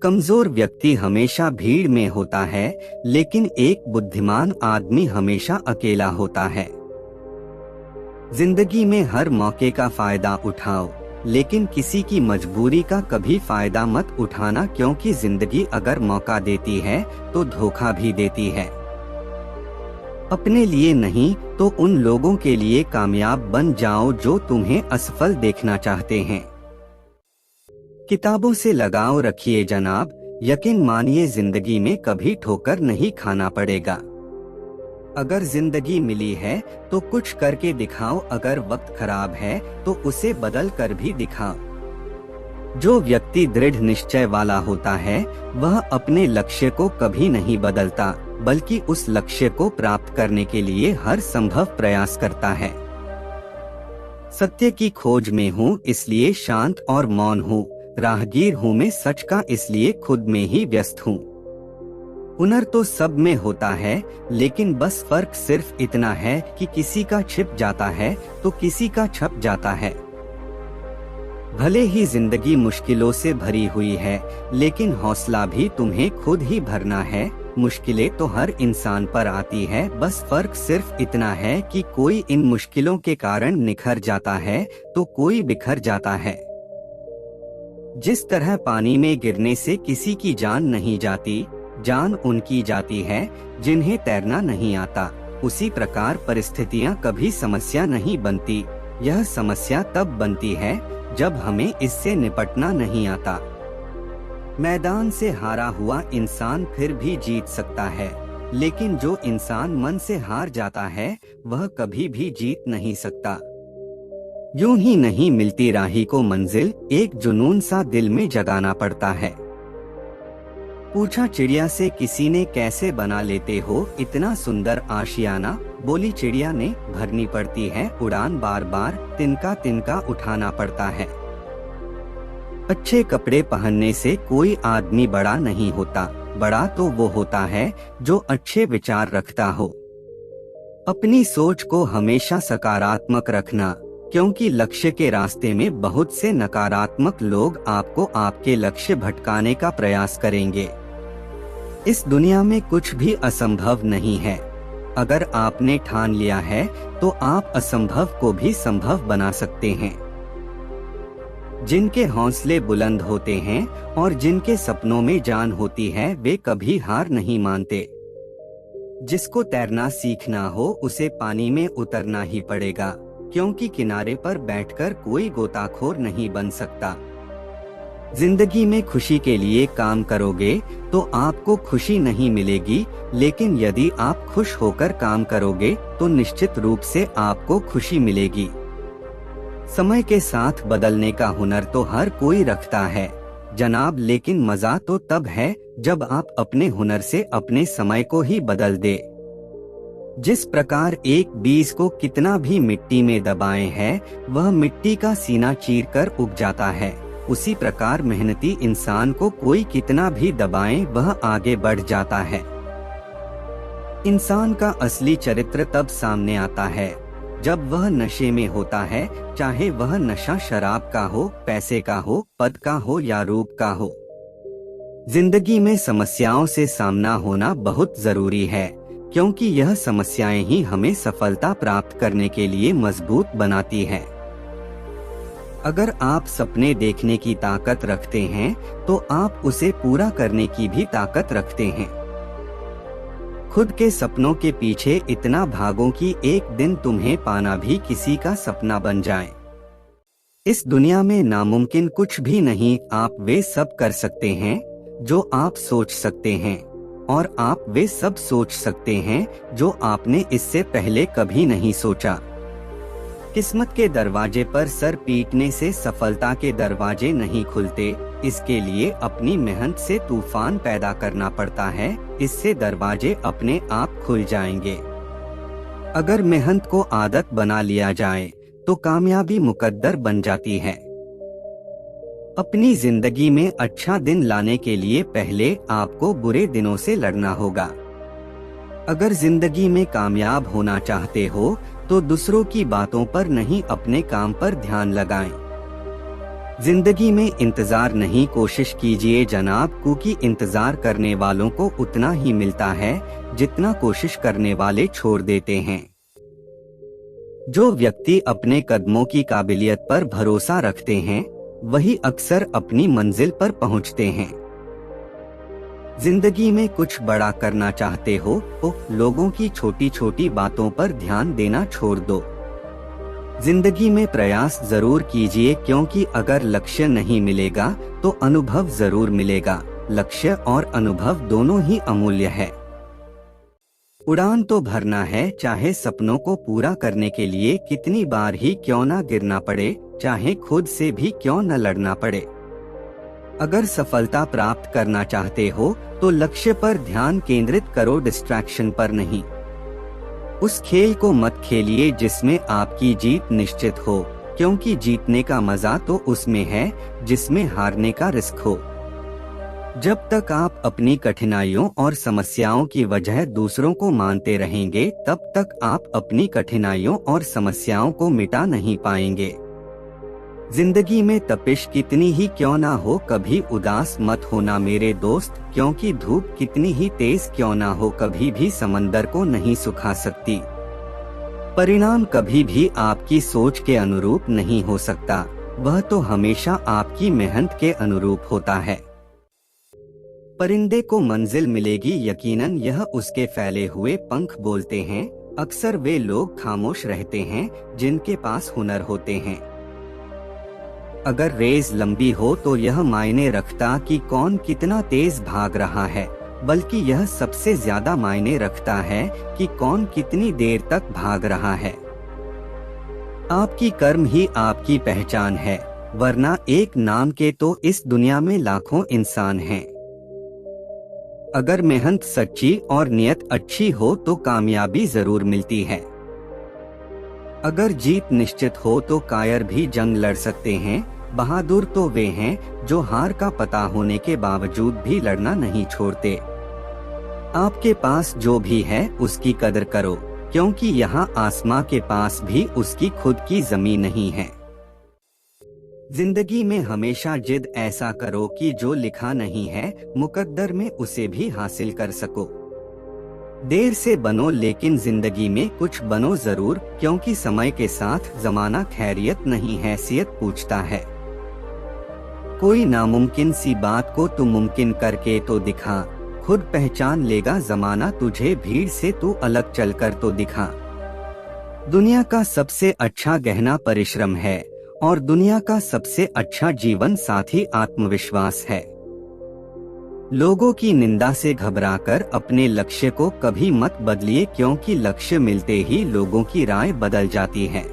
कमजोर व्यक्ति हमेशा भीड़ में होता है, लेकिन एक बुद्धिमान आदमी हमेशा अकेला होता है। जिंदगी में हर मौके का फायदा उठाओ, लेकिन किसी की मजबूरी का कभी फायदा मत उठाना, क्योंकि जिंदगी अगर मौका देती है तो धोखा भी देती है। अपने लिए नहीं तो उन लोगों के लिए कामयाब बन जाओ जो तुम्हें असफल देखना चाहते हैं। किताबों से लगाव रखिए जनाब, यकीन मानिए जिंदगी में कभी ठोकर नहीं खाना पड़ेगा। अगर जिंदगी मिली है तो कुछ करके दिखाओ, अगर वक्त खराब है तो उसे बदल कर भी दिखाओ। जो व्यक्ति दृढ़ निश्चय वाला होता है वह अपने लक्ष्य को कभी नहीं बदलता, बल्कि उस लक्ष्य को प्राप्त करने के लिए हर संभव प्रयास करता है। सत्य की खोज में हूँ इसलिए शांत और मौन हूँ, राहगीर हूँ मैं सच का इसलिए खुद में ही व्यस्त हूँ। हुनर तो सब में होता है, लेकिन बस फर्क सिर्फ इतना है कि किसी का छिप जाता है तो किसी का छप जाता है। भले ही जिंदगी मुश्किलों से भरी हुई है, लेकिन हौसला भी तुम्हें खुद ही भरना है। मुश्किलें तो हर इंसान पर आती है, बस फर्क सिर्फ इतना है कि कोई इन मुश्किलों के कारण निखर जाता है तो कोई बिखर जाता है। जिस तरह पानी में गिरने से किसी की जान नहीं जाती, जान उनकी जाती है जिन्हें तैरना नहीं आता, उसी प्रकार परिस्थितियां कभी समस्या नहीं बनती। यह समस्या तब बनती है जब हमें इससे निपटना नहीं आता। मैदान से हारा हुआ इंसान फिर भी जीत सकता है, लेकिन जो इंसान मन से हार जाता है वह कभी भी जीत नहीं सकता। यूं ही नहीं मिलती राही को मंजिल, एक जुनून सा दिल में जगाना पड़ता है। पूछा चिड़िया से किसी ने कैसे बना लेते हो इतना सुंदर आशियाना, बोली चिड़िया ने भरनी पड़ती है उड़ान बार बार, तिनका तिनका उठाना पड़ता है। अच्छे कपड़े पहनने से कोई आदमी बड़ा नहीं होता, बड़ा तो वो होता है जो अच्छे विचार रखता हो। अपनी सोच को हमेशा सकारात्मक रखना, क्योंकि लक्ष्य के रास्ते में बहुत से नकारात्मक लोग आपको आपके लक्ष्य भटकाने का प्रयास करेंगे। इस दुनिया में कुछ भी असंभव नहीं है। अगर आपने ठान लिया है तो आप असंभव को भी संभव बना सकते हैं। जिनके हौसले बुलंद होते हैं और जिनके सपनों में जान होती है वे कभी हार नहीं मानते। जिसको तैरना सीखना हो उसे पानी में उतरना ही पड़ेगा, क्योंकि किनारे पर बैठकर कोई गोताखोर नहीं बन सकता। जिंदगी में खुशी के लिए काम करोगे तो आपको खुशी नहीं मिलेगी, लेकिन यदि आप खुश होकर काम करोगे तो निश्चित रूप से आपको खुशी मिलेगी। समय के साथ बदलने का हुनर तो हर कोई रखता है जनाब, लेकिन मजा तो तब है जब आप अपने हुनर से अपने समय को ही बदल दे। जिस प्रकार एक बीज को कितना भी मिट्टी में दबाए है वह मिट्टी का सीना चीरकर उग जाता है, उसी प्रकार मेहनती इंसान को कोई कितना भी दबाए वह आगे बढ़ जाता है। इंसान का असली चरित्र तब सामने आता है जब वह नशे में होता है, चाहे वह नशा शराब का हो, पैसे का हो, पद का हो या रूप का हो। जिंदगी में समस्याओं से सामना होना बहुत जरूरी है, क्योंकि यह समस्याएं ही हमें सफलता प्राप्त करने के लिए मजबूत बनाती है। अगर आप सपने देखने की ताकत रखते हैं तो आप उसे पूरा करने की भी ताकत रखते हैं। खुद के सपनों के पीछे इतना भागो कि एक दिन तुम्हें पाना भी किसी का सपना बन जाए। इस दुनिया में नामुमकिन कुछ भी नहीं, आप वे सब कर सकते हैं जो आप सोच सकते हैं, और आप वे सब सोच सकते हैं जो आपने इससे पहले कभी नहीं सोचा। किस्मत के दरवाजे पर सर पीटने से सफलता के दरवाजे नहीं खुलते, इसके लिए अपनी मेहनत से तूफान पैदा करना पड़ता है, इससे दरवाजे अपने आप खुल जाएंगे। अगर मेहनत को आदत बना लिया जाए तो कामयाबी मुकद्दर बन जाती है। अपनी जिंदगी में अच्छा दिन लाने के लिए पहले आपको बुरे दिनों से लड़ना होगा। अगर जिंदगी में कामयाब होना चाहते हो तो दूसरों की बातों पर नहीं अपने काम पर ध्यान लगाएं। जिंदगी में इंतजार नहीं कोशिश कीजिए जनाब, क्योंकि इंतजार करने वालों को उतना ही मिलता है जितना कोशिश करने वाले छोड़ देते हैं। जो व्यक्ति अपने कदमों की काबिलियत पर भरोसा रखते हैं वही अक्सर अपनी मंजिल पर पहुंचते हैं। जिंदगी में कुछ बड़ा करना चाहते हो तो लोगों की छोटी छोटी बातों पर ध्यान देना छोड़ दो। जिंदगी में प्रयास जरूर कीजिए, क्योंकि अगर लक्ष्य नहीं मिलेगा तो अनुभव जरूर मिलेगा। लक्ष्य और अनुभव दोनों ही अमूल्य है। उड़ान तो भरना है, चाहे सपनों को पूरा करने के लिए कितनी बार ही क्यों ना गिरना पड़े, चाहे खुद से भी क्यों न लड़ना पड़े। अगर सफलता प्राप्त करना चाहते हो तो लक्ष्य पर ध्यान केंद्रित करो, डिस्ट्रैक्शन पर नहीं। उस खेल को मत खेलिए जिसमें आपकी जीत निश्चित हो, क्योंकि जीतने का मजा तो उसमें है जिसमें हारने का रिस्क हो। जब तक आप अपनी कठिनाइयों और समस्याओं की वजह दूसरों को मानते रहेंगे तब तक आप अपनी कठिनाइयों और समस्याओं को मिटा नहीं पाएंगे। जिंदगी में तपिश कितनी ही क्यों ना हो कभी उदास मत होना मेरे दोस्त, क्योंकि धूप कितनी ही तेज क्यों ना हो कभी भी समंदर को नहीं सुखा सकती। परिणाम कभी भी आपकी सोच के अनुरूप नहीं हो सकता, वह तो हमेशा आपकी मेहनत के अनुरूप होता है। परिंदे को मंजिल मिलेगी यकीनन, यह उसके फैले हुए पंख बोलते हैं। अक्सर वे लोग खामोश रहते हैं जिनके पास हुनर होते हैं। अगर रेस लंबी हो तो यह मायने रखता कि कौन कितना तेज भाग रहा है, बल्कि यह सबसे ज्यादा मायने रखता है कि कौन कितनी देर तक भाग रहा है। आपकी कर्म ही आपकी पहचान है, वरना एक नाम के तो इस दुनिया में लाखों इंसान हैं। अगर मेहनत सच्ची और नियत अच्छी हो तो कामयाबी जरूर मिलती है। अगर जीत निश्चित हो तो कायर भी जंग लड़ सकते हैं। बहादुर तो वे हैं जो हार का पता होने के बावजूद भी लड़ना नहीं छोड़ते। आपके पास जो भी है उसकी कदर करो, क्योंकि यहाँ आसमां के पास भी उसकी खुद की जमीन नहीं है। जिंदगी में हमेशा जिद ऐसा करो कि जो लिखा नहीं है मुकद्दर में उसे भी हासिल कर सको। देर से बनो लेकिन जिंदगी में कुछ बनो जरूर, क्योंकि समय के साथ जमाना खैरियत नहीं हैसियत पूछता है। कोई नामुमकिन सी बात को तू मुमकिन करके तो दिखा, खुद पहचान लेगा जमाना तुझे भीड़ से, तू अलग चलकर तो दिखा। दुनिया का सबसे अच्छा गहना परिश्रम है और दुनिया का सबसे अच्छा जीवन साथी आत्मविश्वास है। लोगों की निंदा से घबराकर अपने लक्ष्य को कभी मत बदलिए, क्योंकि लक्ष्य मिलते ही लोगों की राय बदल जाती है।